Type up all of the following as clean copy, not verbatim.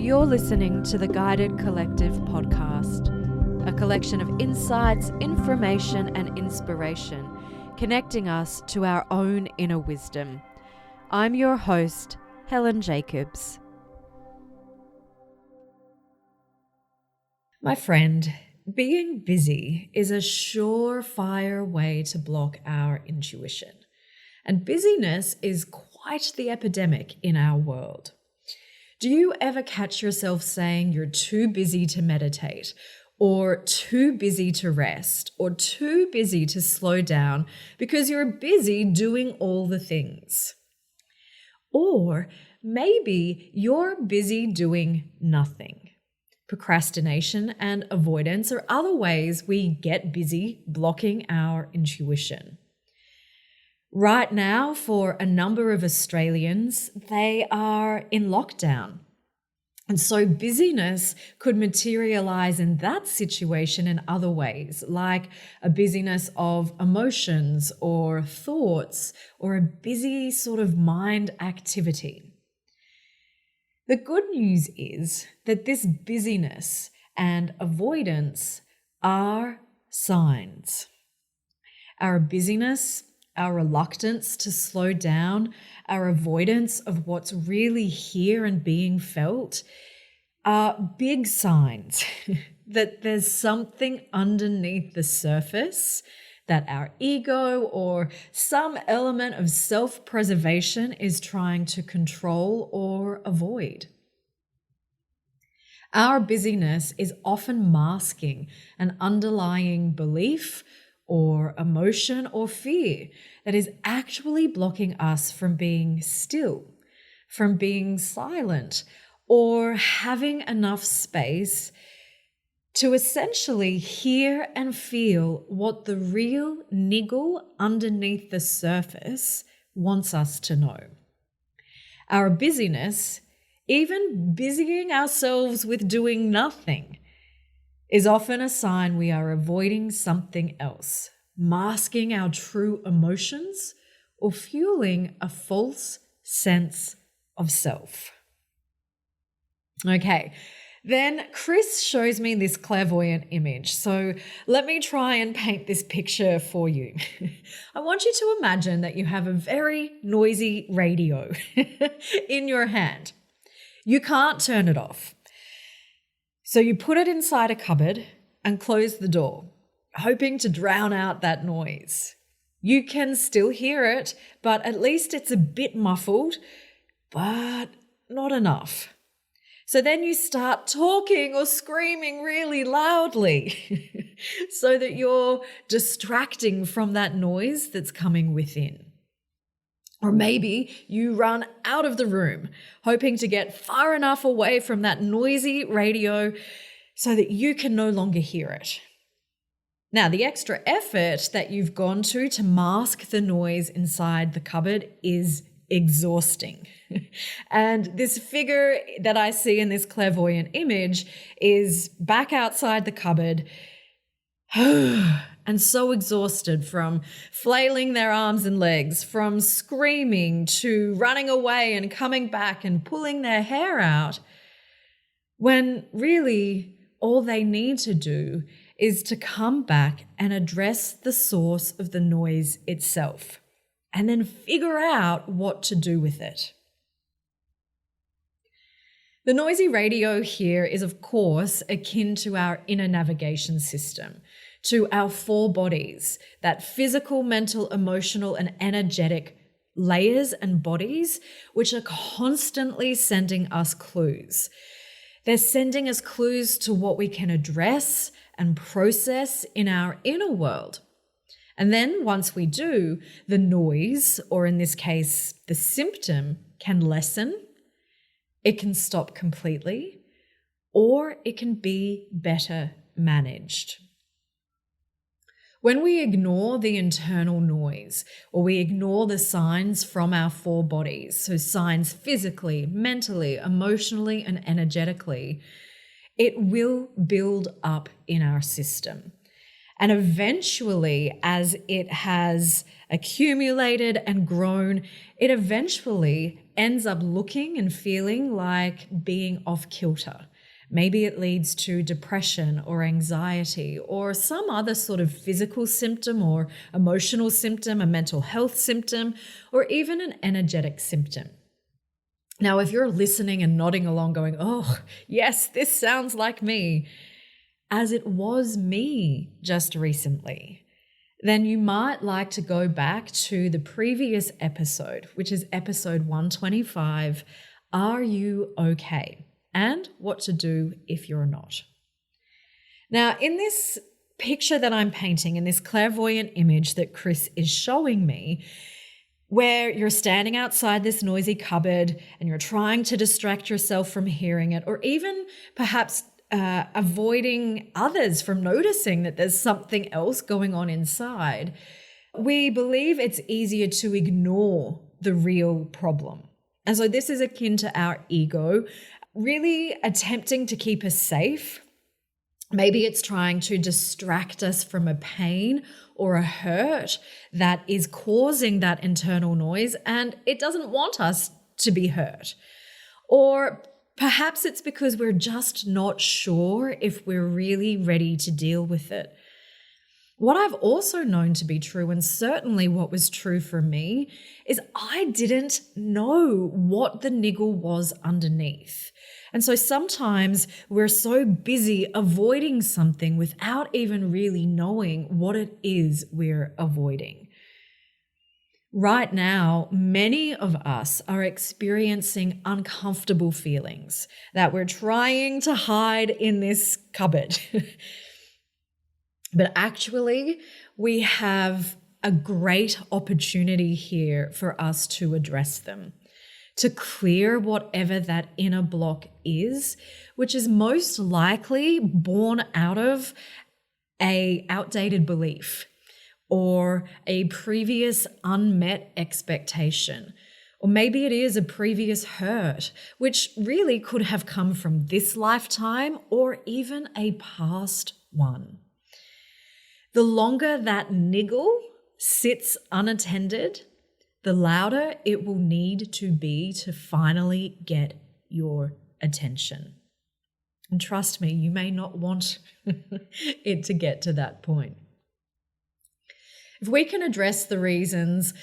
You're listening to the Guided Collective podcast, a collection of insights, information, and inspiration, connecting us to our own inner wisdom. I'm your host, Helen Jacobs. My friend, being busy is a surefire way to block our intuition. And busyness is quite the epidemic in our world. Do you ever catch yourself saying you're too busy to meditate, or too busy to rest, or too busy to slow down because you're busy doing all the things? Or maybe you're busy doing nothing. Procrastination and avoidance are other ways we get busy blocking our intuition. Right now, for a number of Australians, they are in lockdown. And so busyness could materialize in that situation in other ways, like a busyness of emotions or thoughts, or a busy sort of mind activity. The good news is that this busyness and avoidance are signs. Our busyness, our reluctance to slow down, our avoidance of what's really here and being felt are big signs that there's something underneath the surface that our ego or some element of self-preservation is trying to control or avoid. Our busyness is often masking an underlying belief or emotion or fear that is actually blocking us from being still, from being silent, or having enough space to essentially hear and feel what the real niggle underneath the surface wants us to know. Our busyness, even busying ourselves with doing nothing, is often a sign we are avoiding something else, masking our true emotions, or fueling a false sense of self. Okay, then Chris shows me this clairvoyant image. So let me try and paint this picture for you. I want you to imagine that you have a very noisy radio in your hand. You can't turn it off. So you put it inside a cupboard and close the door, hoping to drown out that noise. You can still hear it, but at least it's a bit muffled, but not enough. So then you start talking or screaming really loudly so that you're distracting from that noise that's coming within. Or maybe you run out of the room, hoping to get far enough away from that noisy radio so that you can no longer hear it. Now, the extra effort that you've gone to mask the noise inside the cupboard is exhausting. And this figure that I see in this clairvoyant image is back outside the cupboard and so exhausted from flailing their arms and legs, from screaming to running away and coming back and pulling their hair out, when really all they need to do is to come back and address the source of the noise itself, and then figure out what to do with it. The noisy radio here is, of course, akin to our inner navigation system, to our four bodies, that physical, mental, emotional, and energetic layers and bodies, which are constantly sending us clues. They're sending us clues to what we can address and process in our inner world. And then once we do, the noise, or in this case, the symptom, can lessen, it can stop completely, or it can be better managed. When we ignore the internal noise, or we ignore the signs from our four bodies, so signs physically, mentally, emotionally, and energetically, it will build up in our system. And eventually, as it has accumulated and grown, it eventually ends up looking and feeling like being off kilter. Maybe it leads to depression or anxiety or some other sort of physical symptom or emotional symptom, a mental health symptom, or even an energetic symptom. Now, if you're listening and nodding along going, oh, yes, this sounds like me, as it was me just recently, then you might like to go back to the previous episode, which is episode 125, Are You Okay? And what to do if you're not. Now, in this picture that I'm painting, in this clairvoyant image that Chris is showing me, where you're standing outside this noisy cupboard and you're trying to distract yourself from hearing it, or even perhaps avoiding others from noticing that there's something else going on inside, we believe it's easier to ignore the real problem. And so this is akin to our ego really attempting to keep us safe. Maybe it's trying to distract us from a pain or a hurt that is causing that internal noise, and it doesn't want us to be hurt. Or perhaps it's because we're just not sure if we're really ready to deal with it. What I've also known to be true, and certainly what was true for me, is I didn't know what the niggle was underneath. And so sometimes we're so busy avoiding something without even really knowing what it is we're avoiding. Right now, many of us are experiencing uncomfortable feelings that we're trying to hide in this cupboard. But actually, we have a great opportunity here for us to address them, to clear whatever that inner block is, which is most likely born out of an outdated belief or a previous unmet expectation. Or maybe it is a previous hurt, which really could have come from this lifetime or even a past one. The longer that niggle sits unattended, the louder it will need to be to finally get your attention. And trust me, you may not want it to get to that point. If we can address the reasons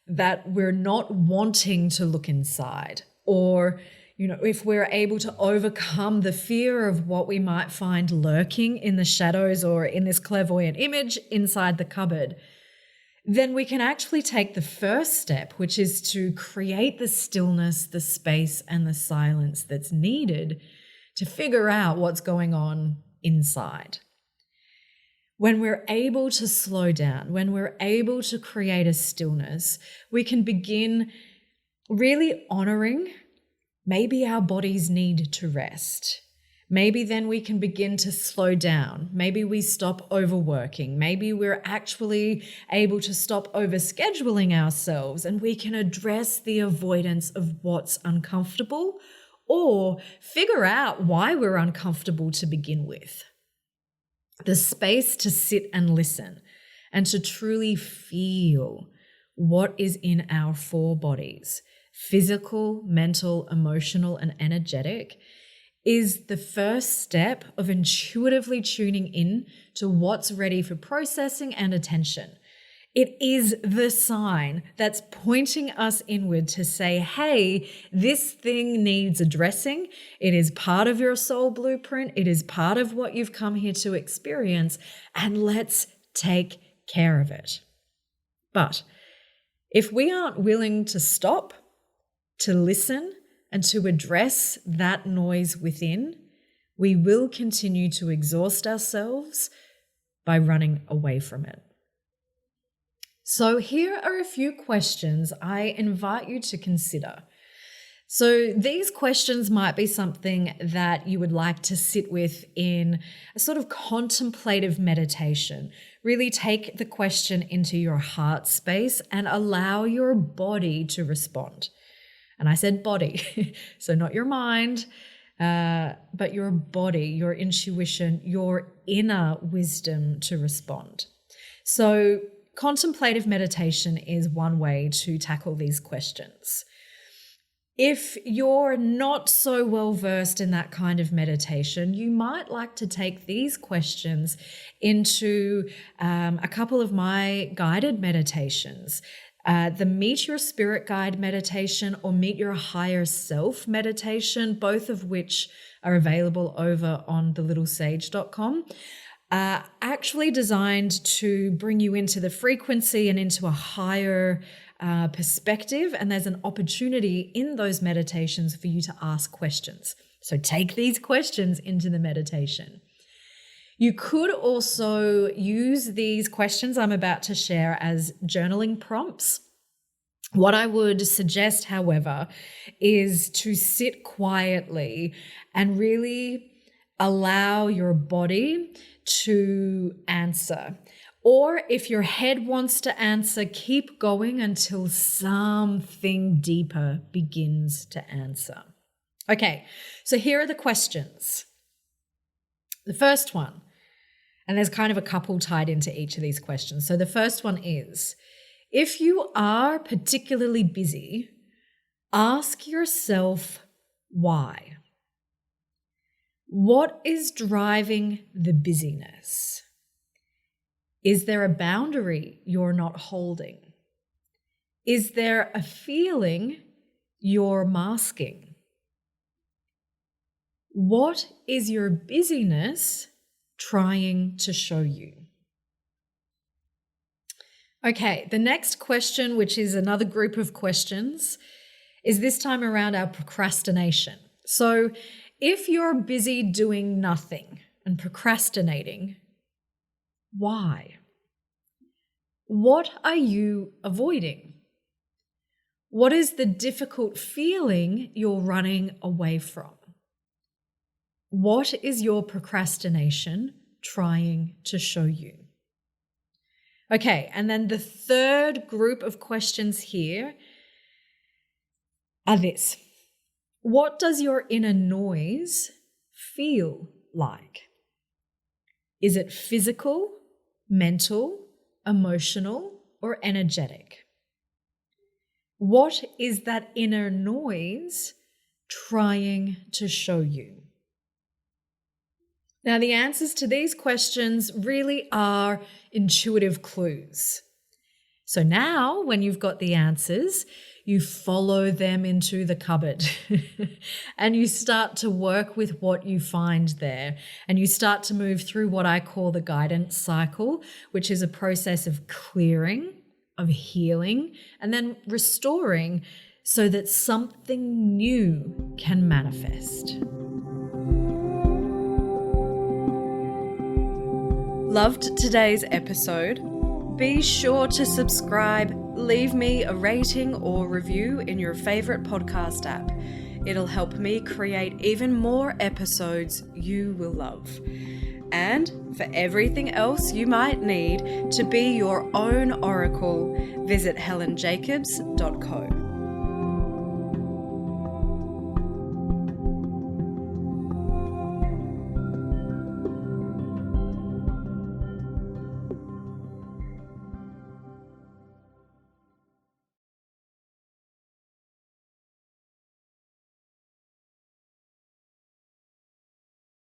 that we're not wanting to look inside, or if we're able to overcome the fear of what we might find lurking in the shadows or in this clairvoyant image inside the cupboard, then we can actually take the first step, which is to create the stillness, the space, and the silence that's needed to figure out what's going on inside. When we're able to slow down, when we're able to create a stillness, we can begin really honoring maybe our bodies need to rest. Maybe then we can begin to slow down. Maybe we stop overworking. Maybe we're actually able to stop overscheduling ourselves and we can address the avoidance of what's uncomfortable or figure out why we're uncomfortable to begin with. The space to sit and listen and to truly feel what is in our four bodies, physical, mental, emotional, and energetic, is the first step of intuitively tuning in to what's ready for processing and attention. It is the sign that's pointing us inward to say, hey, this thing needs addressing. It is part of your soul blueprint. It is part of what you've come here to experience, and let's take care of it. But if we aren't willing to stop, to listen, and to address that noise within, we will continue to exhaust ourselves by running away from it. So here are a few questions I invite you to consider. So these questions might be something that you would like to sit with in a sort of contemplative meditation. Really take the question into your heart space and allow your body to respond. And I said body, so not your mind, but your body, your intuition, your inner wisdom to respond. So contemplative meditation is one way to tackle these questions. If you're not so well versed in that kind of meditation, you might like to take these questions into a couple of my guided meditations. The Meet Your Spirit Guide meditation or Meet Your Higher Self meditation, both of which are available over on thelittlesage.com. Actually designed to bring you into the frequency and into a higher perspective. And there's an opportunity in those meditations for you to ask questions. So take these questions into the meditation. You could also use these questions I'm about to share as journaling prompts. What I would suggest, however, is to sit quietly and really allow your body to answer. Or if your head wants to answer, keep going until something deeper begins to answer. Okay, so here are the questions. The first one, and there's kind of a couple tied into each of these questions. So the first one is, if you are particularly busy, ask yourself why. What is driving the busyness? Is there a boundary you're not holding? Is there a feeling you're masking? What is your busyness trying to show you? Okay, the next question, which is another group of questions, is this time around our procrastination. So if you're busy doing nothing and procrastinating, why? What are you avoiding? What is the difficult feeling you're running away from? What is your procrastination trying to show you? Okay, and then the third group of questions here are this. What does your inner noise feel like? Is it physical, mental, emotional, or energetic? What is that inner noise trying to show you? Now, the answers to these questions really are intuitive clues. So now, when you've got the answers, you follow them into the cupboard and you start to work with what you find there. And you start to move through what I call the guidance cycle, which is a process of clearing, of healing, and then restoring so that something new can manifest. Loved today's episode? Be sure to subscribe, leave me a rating or review in your favorite podcast app. It'll help me create even more episodes you will love. And for everything else you might need to be your own oracle, visit helenjacobs.co.